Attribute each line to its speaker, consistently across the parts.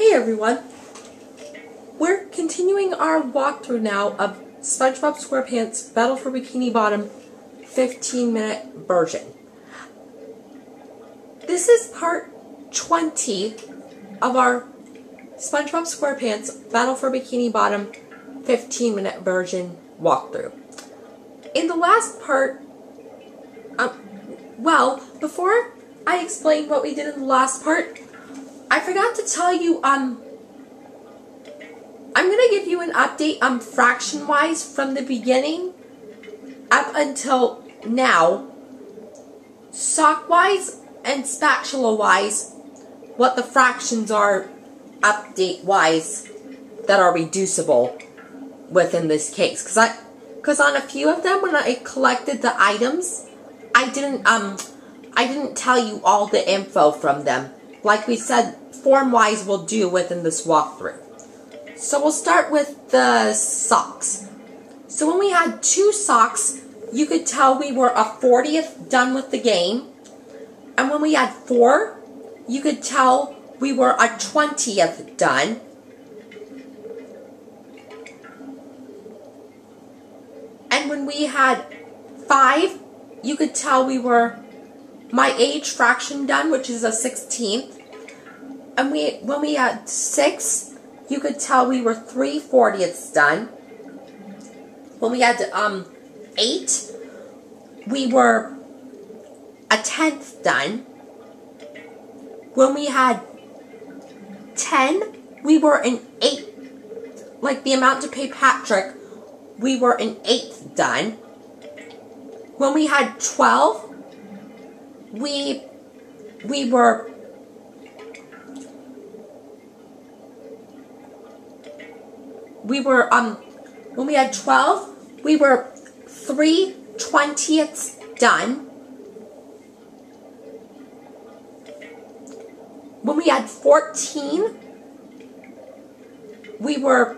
Speaker 1: Hey everyone! We're continuing our walkthrough now of SpongeBob Squarepants Battle for Bikini Bottom 15-minute version. This is part 20 of our SpongeBob Squarepants Battle for Bikini Bottom 15-minute version walkthrough. In the last part, before I explain what we did in the last part, I forgot to tell you, I'm going to give you an update fraction-wise from the beginning up until now, sock-wise and spatula-wise, what the fractions are update-wise that are reducible within this case. Because on a few of them, when I collected the items, I didn't tell you all the info from them. Like we said, form-wise we'll do within this walkthrough. So we'll start with the socks. So when we had 2 socks, you could tell we were a 40th done with the game. And when we had 4, you could tell we were a 20th done. And when we had 5, you could tell we were my age fraction done, which is a 16th. And when we had 6, you could tell we were 3/40ths done. When we had 8, we were a 10th done. When we had 10, we were an 8th, like the amount to pay Patrick, we were an 8th done. When we had 12, we were when we had 12, we were 3/20ths done. When we had 14, we were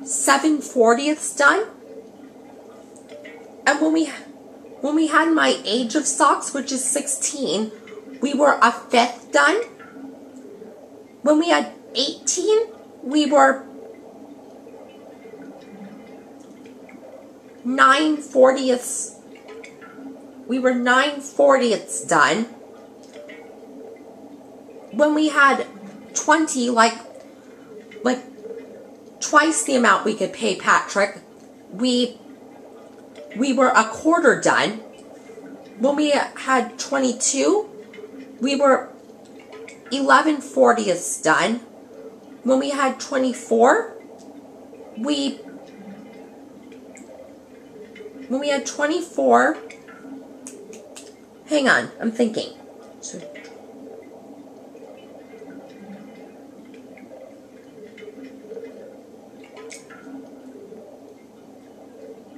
Speaker 1: 7/40ths done. And when we had my age of socks, which is 16, we were a 5th done. When we had 18, we were 9/40ths. We were 9/40ths done. When we had 20, like twice the amount we could pay Patrick, we were a 1/4 done. When we had 22, we were 11/40ths done. When we had 24, hang on, I'm thinking. So,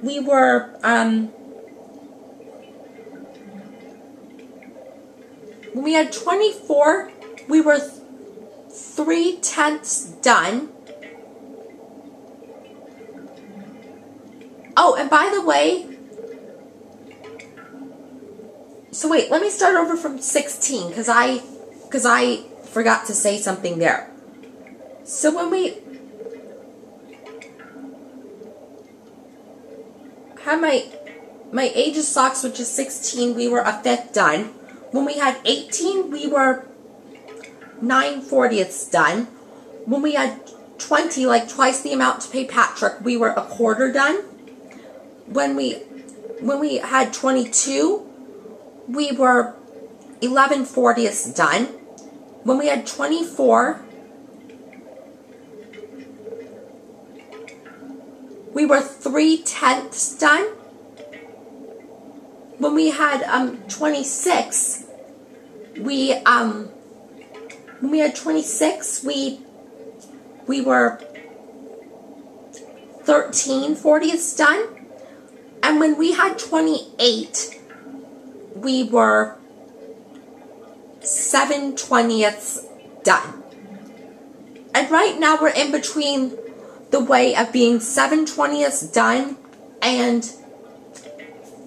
Speaker 1: we were, when we had 24, we were 3/10ths done. Oh, and by the way, so wait, let me start over from 16, because I forgot to say something there. So when we had my age of socks, which is 16, we were a 5th done. When we had 18, we were 9/40ths done. When we had 20, like twice the amount to pay Patrick, we were a 1/4 done. When we had 22, we were 11/40ths done. When we had 24, we were 3/10ths done. When we had 26, we were 13/40ths done. And when we had 28, we were 7/20ths done. And right now we're in between the way of being 7/20ths done and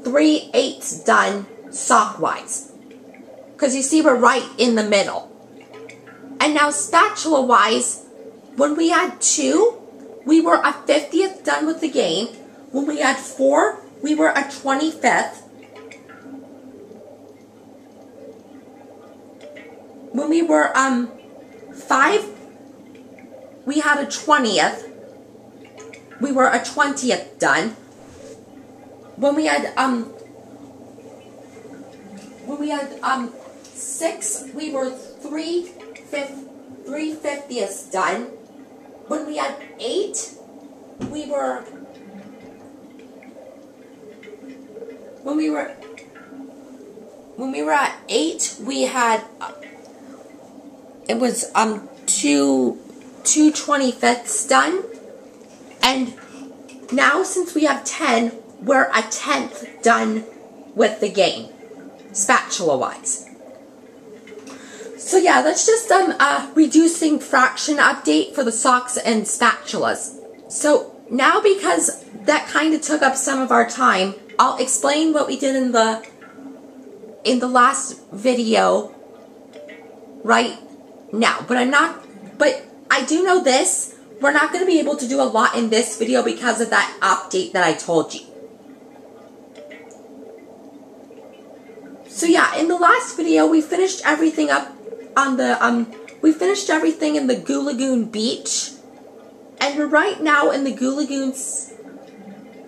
Speaker 1: 3/8 done sock-wise. Because you see we're right in the middle. And now spatula-wise, when we had 2, we were a 50th done with the game. When we had 4, we were a 25th. When we were 5, we had a 20th. We were a 20th done. When we had 6, we were 3/50ths done. When we had 8, we were at 8, we had it was 2 25ths done. And now since we have 10, we're a 10th done with the game, spatula-wise. So yeah, that's just a reducing fraction update for the socks and spatulas. So now, because that kind of took up some of our time, I'll explain what we did in the last video right now. But I do know this. We're not going to be able to do a lot in this video because of that update that I told you. So yeah, in the last video, we finished everything up on the, we finished everything in the Goo Lagoon Beach. And we're right now in the Goo Lagoons,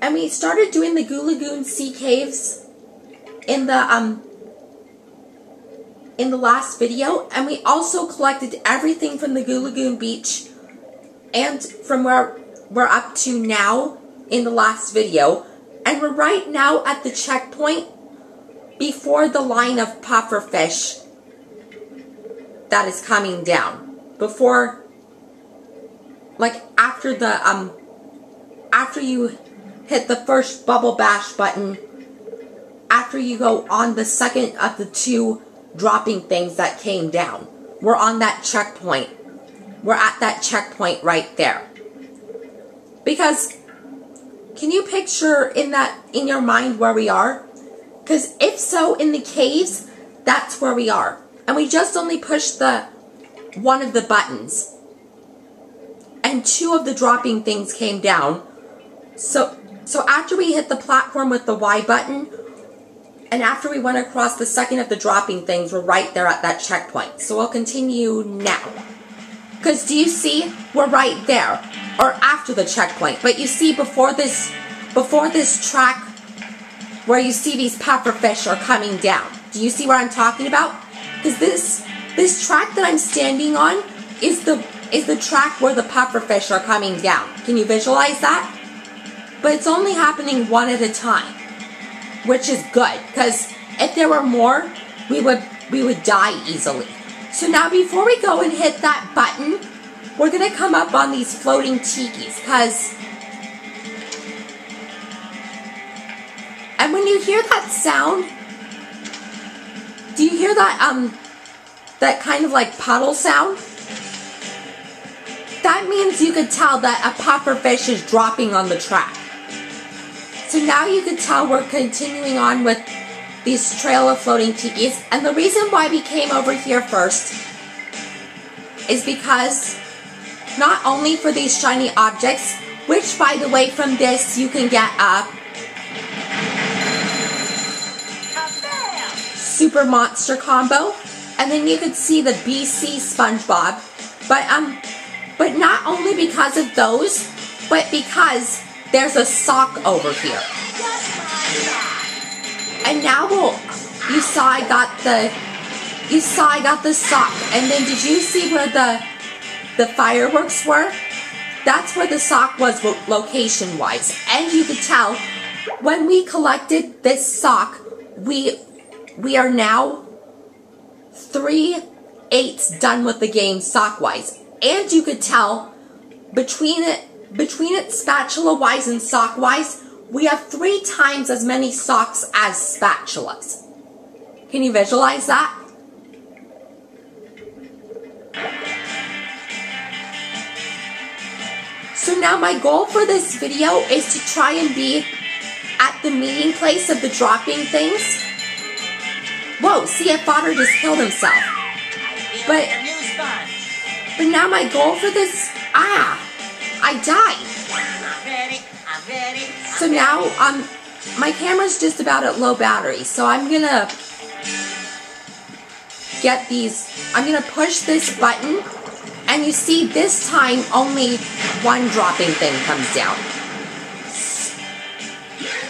Speaker 1: and we started doing the Goo Lagoon Sea Caves in the last video. And we also collected everything from the Goo Lagoon Beach and from where we're up to now in the last video. And we're right now at the checkpoint before the line of pufferfish that is coming down. Before, like after the, after you hit the first bubble bash button, after you go on the second of the 2 dropping things that came down. We're on that checkpoint. We're at that checkpoint right there. Because, can you picture in your mind where we are? Because if so, in the caves, that's where we are. And we just only pushed one of the buttons. And 2 of the dropping things came down. So after we hit the platform with the Y button, and after we went across the second of the dropping things, we're right there at that checkpoint. So we'll continue now. Because do you see? We're right there. Or after the checkpoint. But you see before this track where you see these pufferfish are coming down. Do you see what I'm talking about? Because this track that I'm standing on is the track where the pufferfish are coming down. Can you visualize that? But it's only happening one at a time, which is good, because if there were more, we would die easily. So now before we go and hit that button, we're going to come up on these floating tikis, and when you hear that sound, do you hear that that kind of like puddle sound? That means you could tell that a pufferfish is dropping on the track. So now you can tell we're continuing on with these trail of floating tikis. And the reason why we came over here first is because not only for these shiny objects, which by the way from this you can get a super monster combo, and then you could see the BC SpongeBob, but not only because of those, but because there's a sock over here. And now you saw I got the sock, and then did you see where the fireworks were? That's where the sock was location wise. And you could tell when we collected this sock, we are now 3/8 done with the game sock wise. And you could tell between it spatula wise and sock wise, we have 3 times as many socks as spatulas. Can you visualize that? So So now my goal for this video is to try and be at the meeting place of the dropping things. Whoa, see, a fodder just killed himself. But now my goal for this, I died. So now, my camera's just about at low battery, so I'm gonna get these, I'm gonna push this button, and you see this time only one dropping thing comes down.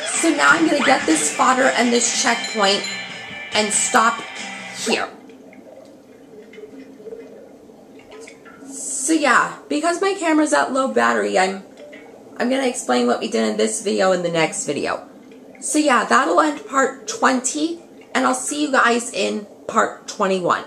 Speaker 1: So now I'm gonna get this fodder and this checkpoint and stop here. So yeah, because my camera's at low battery, I'm gonna explain what we did in this video in the next video. So yeah, that'll end part 20, and I'll see you guys in part 21.